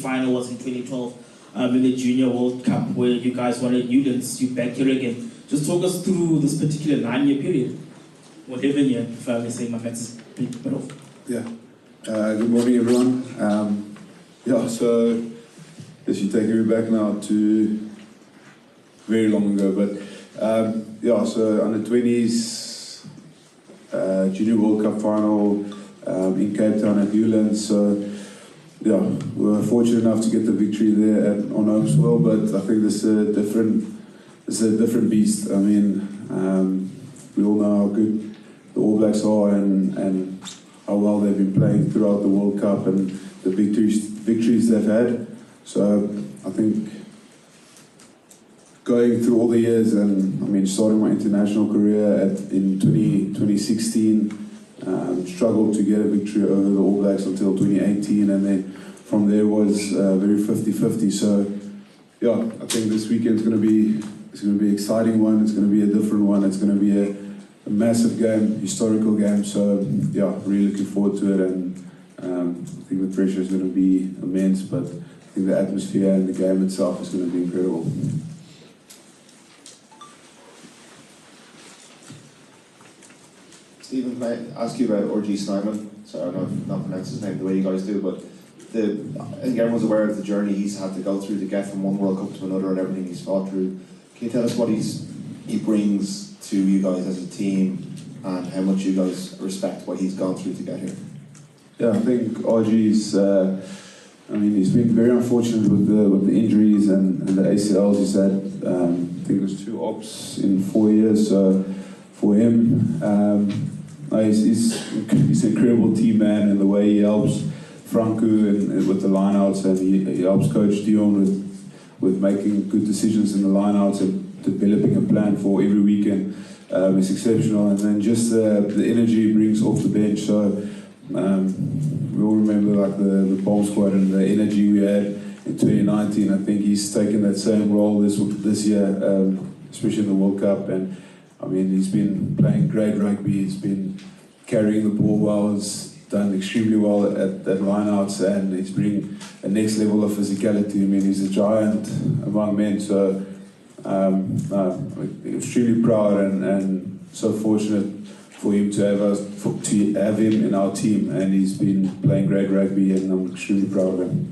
final was in 2012 in the Junior World Cup, where you guys won at Newlands. You back here again. Just talk us through this particular 9-year period, or 11 year, if I may say my maths is a bit off. Yeah. Good morning, everyone. Yeah, so as you take me back now to very long ago, but yeah, so under 20s Junior World Cup final in Cape Town at Newlands. So yeah, we were fortunate enough to get the victory there on home soil, but I think this is a different beast. I mean, we all know how good the All Blacks are and how well they've been playing throughout the World Cup and the victories they've had. So I think going through all the years, and I mean, starting my international career in 2016, struggled to get a victory over the All Blacks until 2018, and then from there was very 50-50. So yeah, I think this weekend's going to be an exciting one. It's going to be a different one. It's going to be a massive game, historical game. So yeah, really looking forward to it, and I think the pressure is going to be immense, but I think the atmosphere and the game itself is going to be incredible. Steven, can I ask you about RG Snyman? So I don't know if I'm not pronouncing his name the way you guys do, but I think everyone's aware of the journey he's had to go through to get from one World Cup to another and everything he's fought through. Can you tell us what he brings to you guys as a team and how much you guys respect what he's gone through to get here? Yeah, I think RG's, I mean, he's been very unfortunate with the injuries and the ACLs he's had. I think it was 2 ops in 4 years. So for him, he's an incredible team man, and the way he helps Franco and with the lineouts, and he helps Coach Dion with making good decisions in the lineouts and developing a plan for every weekend. It's exceptional, and then just the energy he brings off the bench. So we all remember like the bomb squad and the energy we had in 2019. I think he's taken that same role this year, especially in the World Cup. And I mean, he's been playing great rugby. He's been carrying the ball well. He's done extremely well at lineouts, and he's bringing a next level of physicality. I mean, he's a giant among men. So extremely proud and so fortunate for him to have him in our team, and he's been playing great rugby, and I'm extremely proud of him.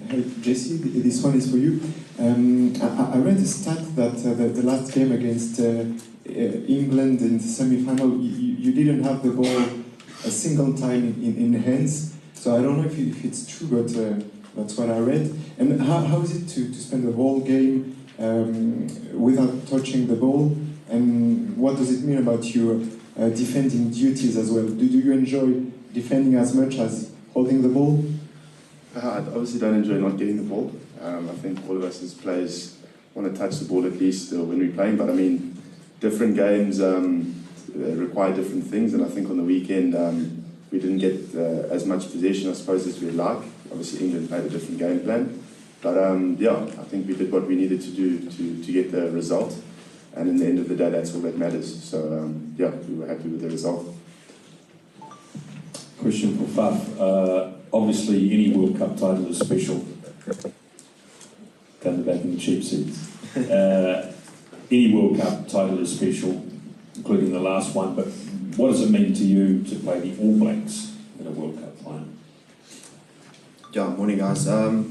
Hey Jesse, this one is for you. I read a stat that the last game against England in the semi-final, you didn't have the ball a single time in hands. So I don't know if it's true, but that's what I read. And how is it to spend the whole game without touching the ball? And what does it mean about your defending duties as well? Do you enjoy defending as much as holding the ball? I obviously don't enjoy not getting the ball. I think all of us as players want to touch the ball at least when we're playing, but I mean, different games require different things, and I think on the weekend we didn't get as much possession, I suppose, as we'd like. Obviously England played a different game plan, but yeah, I think we did what we needed to do to get the result, and in the end of the day that's all that matters. So yeah, we were happy with the result. Question for Faf. Obviously, any World Cup title is special. Come back in the cheap seats. Any World Cup title is special, including the last one. But what does it mean to you to play the All Blacks in a World Cup final? Yeah, morning guys. Yeah,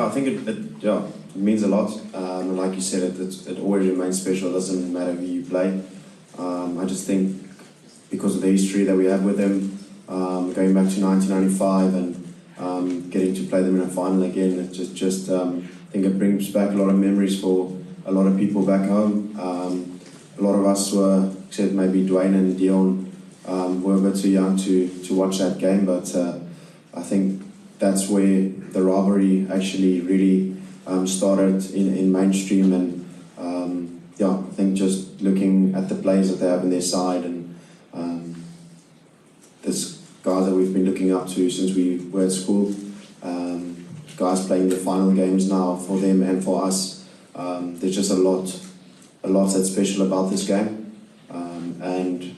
I think it means a lot. Like you said, it always remains special. It doesn't matter who you play. I just think because of the history that we have with them, going back to 1995 and getting to play them in a final again, it just I think it brings back a lot of memories for a lot of people back home. A lot of us were, except maybe Dwayne and Dion, were a bit too young to watch that game, but I think that's where the rivalry actually really started in mainstream, and yeah, I think just looking at the players that they have on their side, and this guys that we've been looking up to since we were at school, guys playing the final games now for them and for us, There's just a lot that's special about this game, and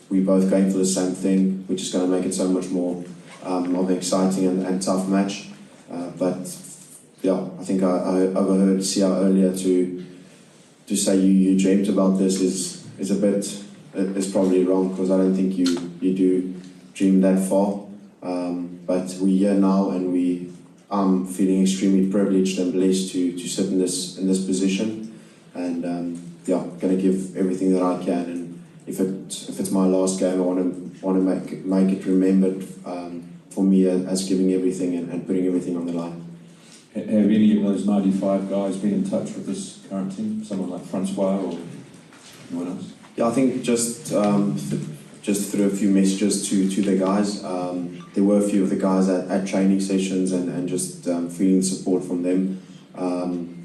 we're both going for the same thing, which is going to make it so much more of an exciting and tough match. But yeah, I think I overheard Sia earlier to say you dreamt about this is a bit, it's probably wrong, because I don't think you do dream that far. But we're here now, and I'm feeling extremely privileged and blessed to sit in this position, and yeah, going to give everything that I can. And if it's my last game, I want to make it remembered for me as giving everything and putting everything on the line. Have any of those 95 guys been in touch with this current team? Someone like Francois or anyone else? Yeah, I think just through a few messages to the guys. There were a few of the guys at training sessions and just feeling support from them.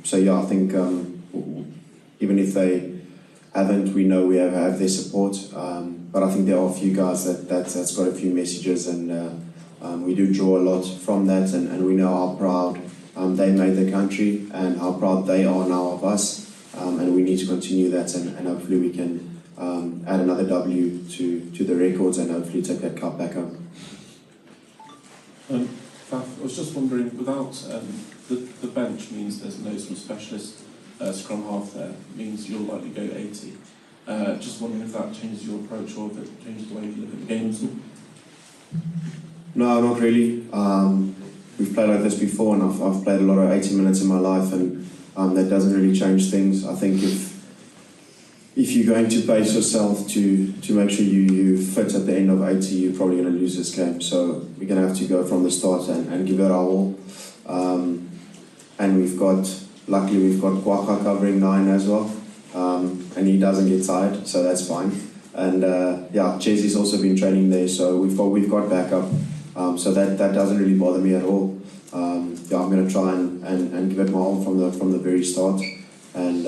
So yeah, I think even if they haven't, we know we have their support. But I think there are a few guys that's got a few messages, and we do draw a lot from that, and we know how proud they made the country and how proud they are now of us. And we need to continue that, and hopefully we can add another W to the records and hopefully take that cup back home. Faf, I was just wondering, without the bench means there's no sort of specialist scrum half there, means you'll likely go 80. Just wondering if that changes your approach or if it changes the way you look at the game at all? No, not really. We've played like this before, and I've played a lot of 80 minutes in my life, and that doesn't really change things. I think if you're going to pace yourself to make sure you fit at the end of 80, you're probably going to lose this game. So we're going to have to go from the start and give it our all. And luckily we've got Kwaka covering 9 as well, and he doesn't get tired, so that's fine. And yeah, Jesse's also been training there, so we've got backup. So that doesn't really bother me at all. Yeah, I'm going to try and give it my all from the very start, and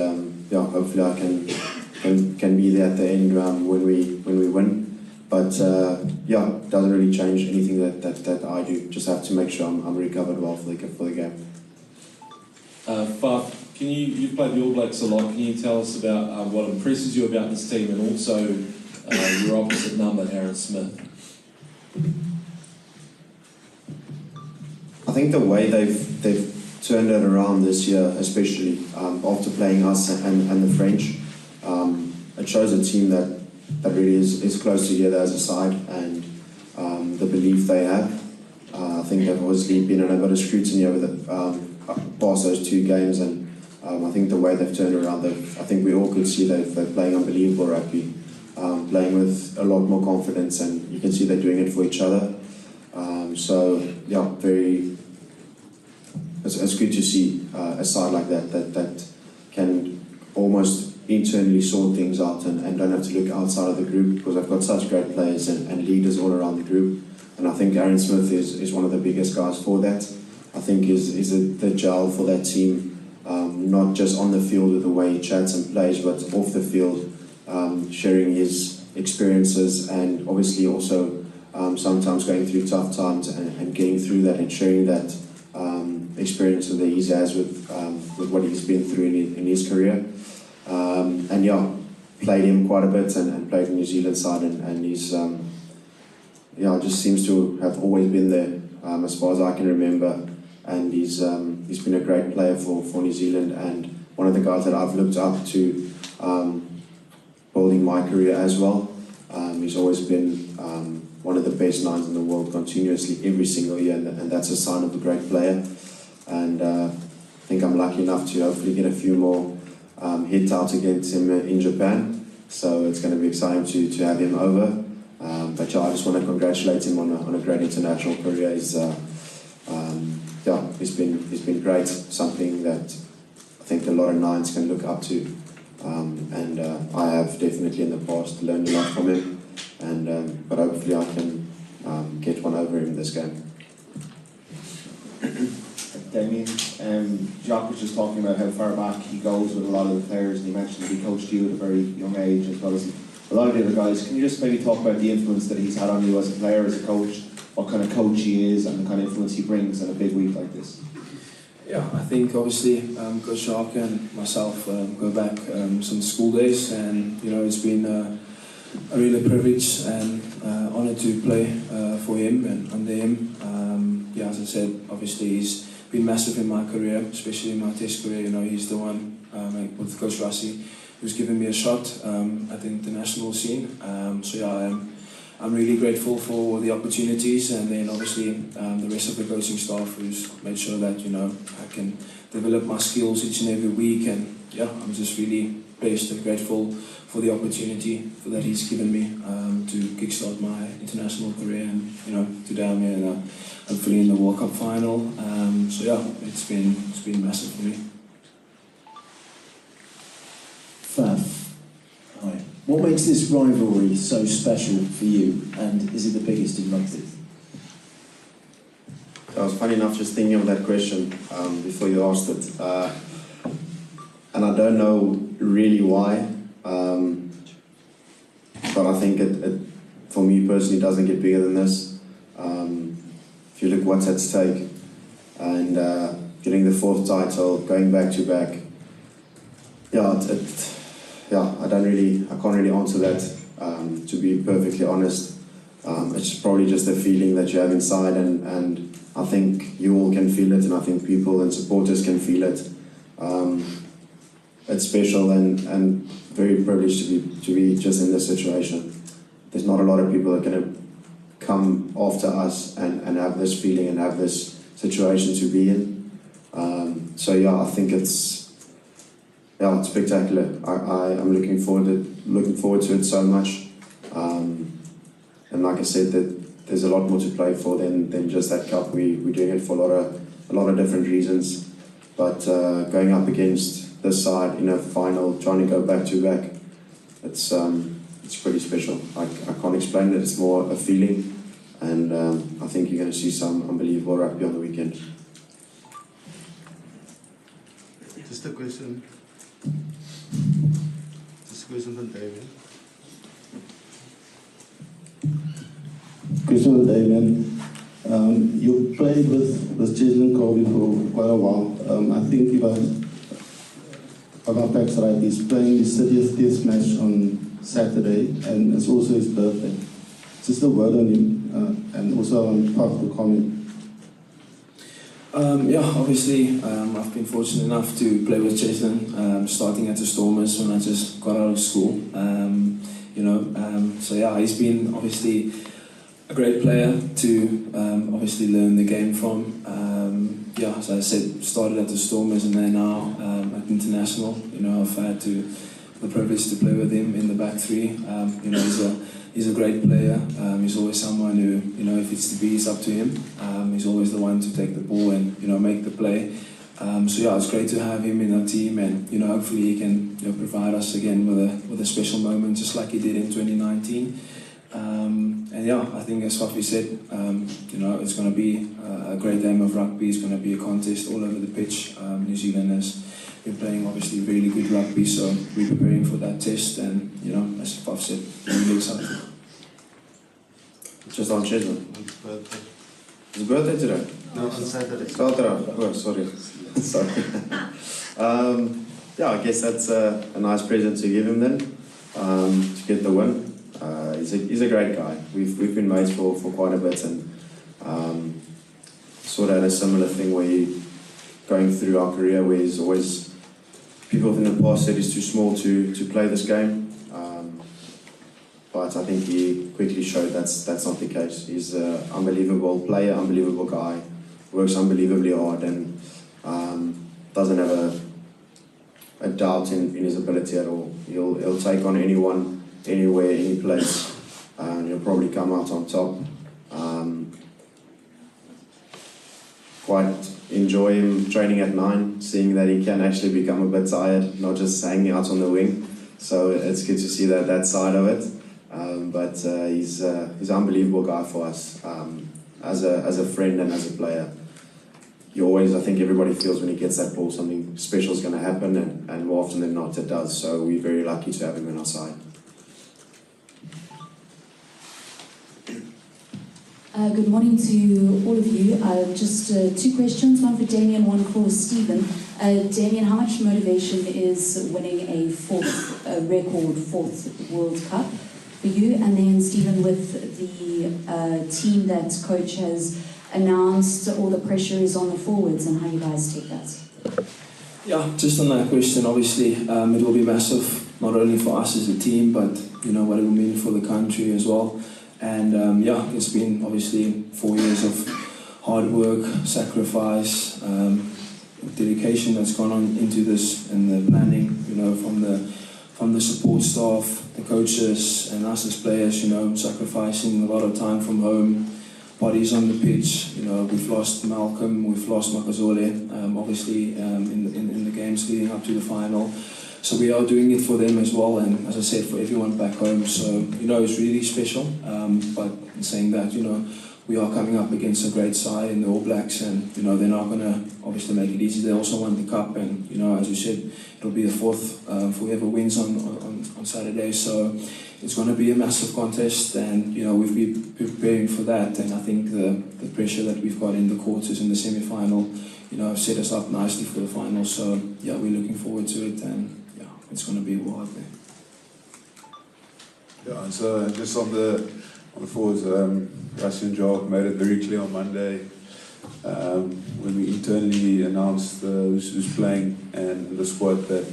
yeah, hopefully I can be there at the end when we win. But yeah, it doesn't really change anything that I do. Just have to make sure I'm recovered well for the game. Faf, you've played the All Blacks a lot. Can you tell us about what impresses you about this team, and also your opposite number, Aaron Smith? I think the way they've turned it around this year, especially after playing us and the French, it shows a team that really is close together as a side, and the belief they have. I think they've obviously been under a bit of scrutiny over the past those 2 games, and I think the way they've turned around, I think we all could see they're playing unbelievable rugby, playing with a lot more confidence, and you can see they're doing it for each other. So yeah, it's good to see a side like that can almost internally sort things out and don't have to look outside of the group, because I've got such great players and leaders all around the group. And I think Aaron Smith is one of the biggest guys for that. I think is the gel for that team, not just on the field with the way he chats and plays, but off the field, sharing his experiences, and obviously also sometimes going through tough times and getting through that and sharing that experience that he has with what he's been through in his career. And yeah, played him quite a bit and played the New Zealand side, and he's just seems to have always been there as far as I can remember. And he's been a great player for New Zealand, and one of the guys that I've looked up to building my career as well. He's always been one of the best 9s in the world continuously every single year, and that's a sign of a great player. And I think I'm lucky enough to hopefully get a few more hit out against him in Japan, so it's going to be exciting to have him over. But yeah, I just want to congratulate him on a great international career. He's been great, something that I think a lot of 9s can look up to, and I have definitely in the past learned a lot from him, and but hopefully I can get one over him in this game. Damian, Jacques was just talking about how far back he goes with a lot of the players, and he mentioned that he coached you at a very young age as well as a lot of the other guys. Can you just maybe talk about the influence that he's had on you as a player, as a coach, what kind of coach he is, and the kind of influence he brings in a big week like this? Yeah, I think obviously Coach Shark and myself go back some school days, and it's been a really privilege and honor to play for him and under him. Yeah, as I said, obviously he's been massive in my career, especially in my test career. He's the one with Coach Rassi who's given me a shot at the international scene. So yeah, I'm really grateful for the opportunities, and then obviously the rest of the coaching staff who's made sure that I can develop my skills each and every week. And yeah, I'm just really blessed and grateful for the opportunity that he's given me to kickstart my international career. And today I'm here, hopefully in the World Cup final. So yeah, it's been massive for me. Faf, hi. What makes this rivalry so special for you, and is it the biggest in rugby? I was funny enough just thinking of that question before you asked it, and I don't know really why, but I think it for me personally doesn't get bigger than this. If you look what's at stake, and getting the 4th title, going back to back, I can't really answer that, to be perfectly honest. It's probably just a feeling that you have inside, and I think you all can feel it, and I think people and supporters can feel it. It's special and very privileged to be just in this situation. There's not a lot of people that are going to come after us and have this feeling and have this situation to be in. So yeah, I think it's spectacular. I'm looking forward to it so much. And like I said, that there's a lot more to play for than just that cup. We're doing it for a lot of different reasons. But going up against this side in a final, trying to go back to back, it's pretty special. I can't explain it. It's more a feeling, and I think you're going to see some unbelievable rugby on the weekend. Just a question from Damian. Question from Damian. You played with Jason Kobe for quite a while. I think if I'm not facts right, he's playing his 30th test match on Saturday, and it's also his birthday. Just a word on him, and also on part of the comment. Yeah, obviously I've been fortunate enough to play with Jason, starting at the Stormers when I just got out of school. So yeah, he's been obviously a great player to obviously learn the game from. Yeah, as I said, started at the Stormers and then now at International. I've had the privilege to play with him in the back three. He's a great player. He's always someone who, if it's to be, it's up to him. He's always the one to take the ball and, make the play. So yeah, it's great to have him in our team, and, hopefully he can provide us again with a special moment, just like he did in 2019. And yeah, I think as Fafi said, it's going to be a great game of rugby. It's going to be a contest all over the pitch. New Zealand has been playing obviously really good rugby, so we're preparing for that test, and as Faf said, really excited. Just on Chisholm. His birthday today? No, on Saturday. Saturday. Oh, sorry. Sorry. Yeah, I guess that's a nice present to give him then, to get the win. He's a great guy. We've been mates for quite a bit, and sort of had a similar thing where he, going through our career, where he's always, people in the past said he's too small to play this game, but I think he quickly showed that's not the case. He's an unbelievable player, unbelievable guy, works unbelievably hard, and doesn't have a doubt in his ability at all. He'll take on anyone, anywhere, any place, and he'll probably come out on top. Quite enjoy him training at 9, seeing that he can actually become a bit tired, not just hanging out on the wing. So it's good to see that side of it. But he's an unbelievable guy for us, as a friend and as a player. I think everybody feels when he gets that ball something special is going to happen, and more often than not it does. So we're very lucky to have him on our side. Good morning to all of you. Just two questions, one for Damian, one for Steven. Damian, how much motivation is winning a record fourth World Cup for you? And then Steven, with the team that coach has announced, all the pressure is on the forwards and how you guys take that? Yeah, just on that question, obviously it will be massive, not only for us as a team, but you know what it will mean for the country as well. And yeah, it's been obviously 4 years of hard work, sacrifice, dedication that's gone on into this, and the planning, you know, from the support staff, the coaches, and us as players, you know, sacrificing a lot of time from home, bodies on the pitch. You know, we've lost Malcolm, we've lost Makazole, obviously in the games leading up to the final. So we are doing it for them as well, and as I said, for everyone back home. So, you know, it's really special. But in saying that, you know, we are coming up against a great side in the All Blacks, and, you know, they're not going to obviously make it easy. They also want the cup, and, you know, as you said, it'll be the fourth for whoever wins on Saturday. So it's going to be a massive contest, and, you know, we've been preparing for that. And I think the pressure that we've got in the quarters, in the semi-final, you know, set us up nicely for the final. So, yeah, we're looking forward to it, and it's going to be wild there. Yeah, and so just on the forwards, Rassi and Jock made it very clear on Monday when we internally announced who's playing and the squad that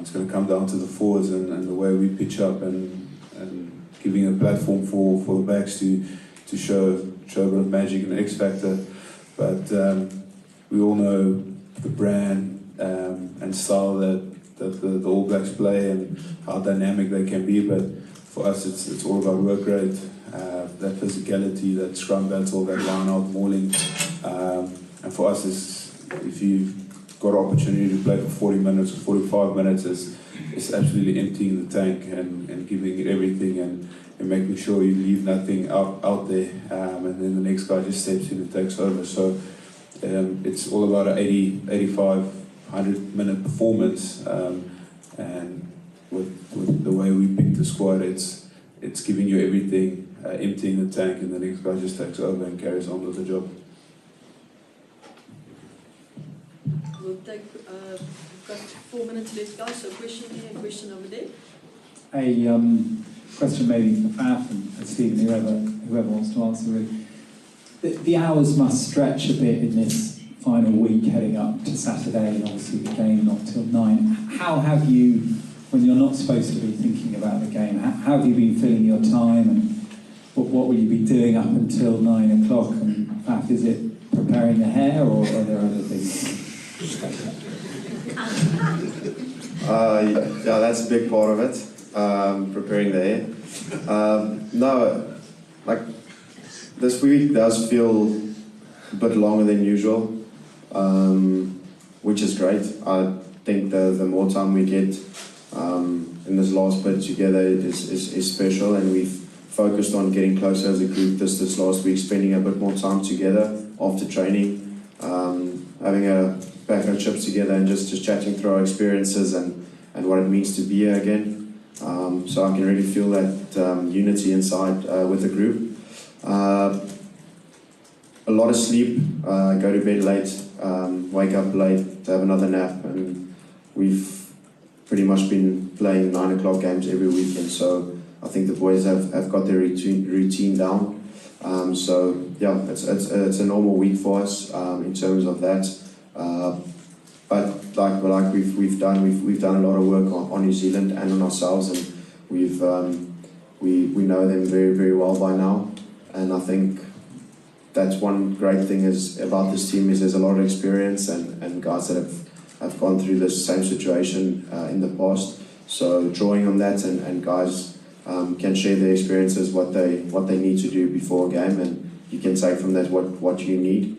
it's going to come down to the forwards and the way we pitch up and giving a platform for the backs to show a bit of magic and X factor. But we all know the brand and style that the All Blacks play and how dynamic they can be, but for us it's all about work rate, that physicality, that scrum battle, that line-out mauling, and for us if you've got an opportunity to play for 40 minutes or 45 minutes, it's absolutely emptying the tank and giving it everything and making sure you leave nothing out there, and then the next guy just steps in and takes over. So it's all about an 80, 85, 100-minute performance, and with the way we pick the squad, it's giving you everything, emptying the tank, and the next guy just takes over and carries on with the job. We'll take, we've got 4 minutes left, guys, so question here and question over there. A question maybe for Faf and Steven, whoever wants to answer it. The hours must stretch a bit in this final week heading up to Saturday, and obviously the game not till 9. How have you, when you're not supposed to be thinking about the game, how have you been filling your time, and what will you be doing up until 9 o'clock? And Faf, is it preparing the hair, or are there other things? Yeah, that's a big part of it, preparing the hair. No, like, this week does feel a bit longer than usual, which is great. I think the more time we get in this last bit together is special, and we've focused on getting closer as a group this last week, spending a bit more time together after training, having a pack of chips together and just chatting through our experiences and what it means to be here again. So I can really feel that unity inside with the group. A lot of sleep, go to bed late, wake up late, have another nap, and we've pretty much been playing 9 o'clock games every weekend, so I think the boys have got their routine down. So yeah, it's a normal week for us in terms of that. But like we've done a lot of work on New Zealand and on ourselves, and we know them very, very well by now, and I think that's one great thing about this team is there's a lot of experience and guys that have gone through this same situation in the past. So drawing on that, and guys can share their experiences, what they need to do before a game, and you can take from that what you need.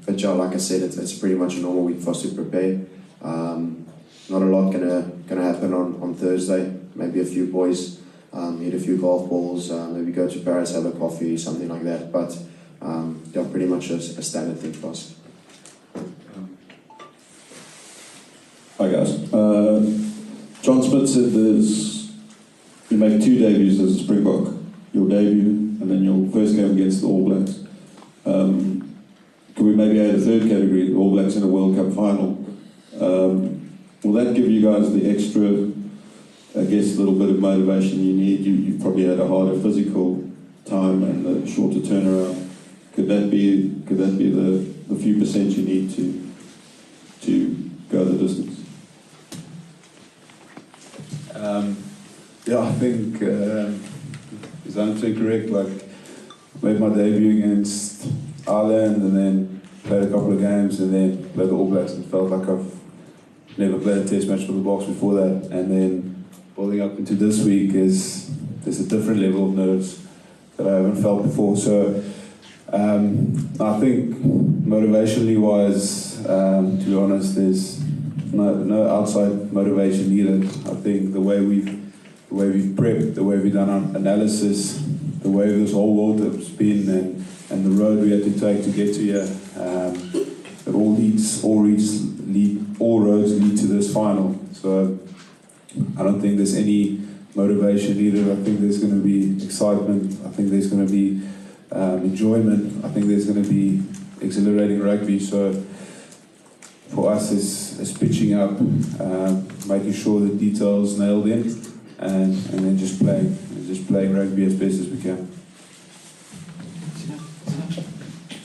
But yeah, like I said, it's pretty much a normal week for us to prepare. Not a lot gonna happen on Thursday. Maybe a few boys hit a few golf balls, maybe go to Paris, have a coffee, something like that. But yeah, pretty much a standard thing for us. Hi guys. John Smith said you made 2 debuts as a Springbok. Your debut and then your first game against the All Blacks. Could we maybe add a third category, the All Blacks in a World Cup final? Will that give you guys the extra, I guess, little bit of motivation you need? You've probably had a harder physical time and a shorter turnaround. Could that be the few percent you need to go the distance? Yeah, I think is 100% correct. Like, made my debut against Ireland and then played a couple of games and then played the All Blacks and felt like I've never played a test match for the Box before that. And then building up into this week there's a different level of nerves that I haven't felt before. So I think motivationally wise, to be honest, there's no outside motivation either. I think the way we've prepped, the way we've done our analysis, the way this whole World Cup's been, and the road we had to take to get to here, it all roads lead to this final. So I don't think there's any motivation either. I think there's going to be excitement. I think there's going to be enjoyment. I think there's going to be exhilarating rugby. So for us, it's pitching up, making sure the details nailed in, and then just playing rugby as best as we can.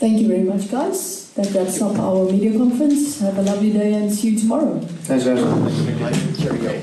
Thank you very much, guys. That wraps up our media conference. Have a lovely day and see you tomorrow. Thanks, guys. Here we go.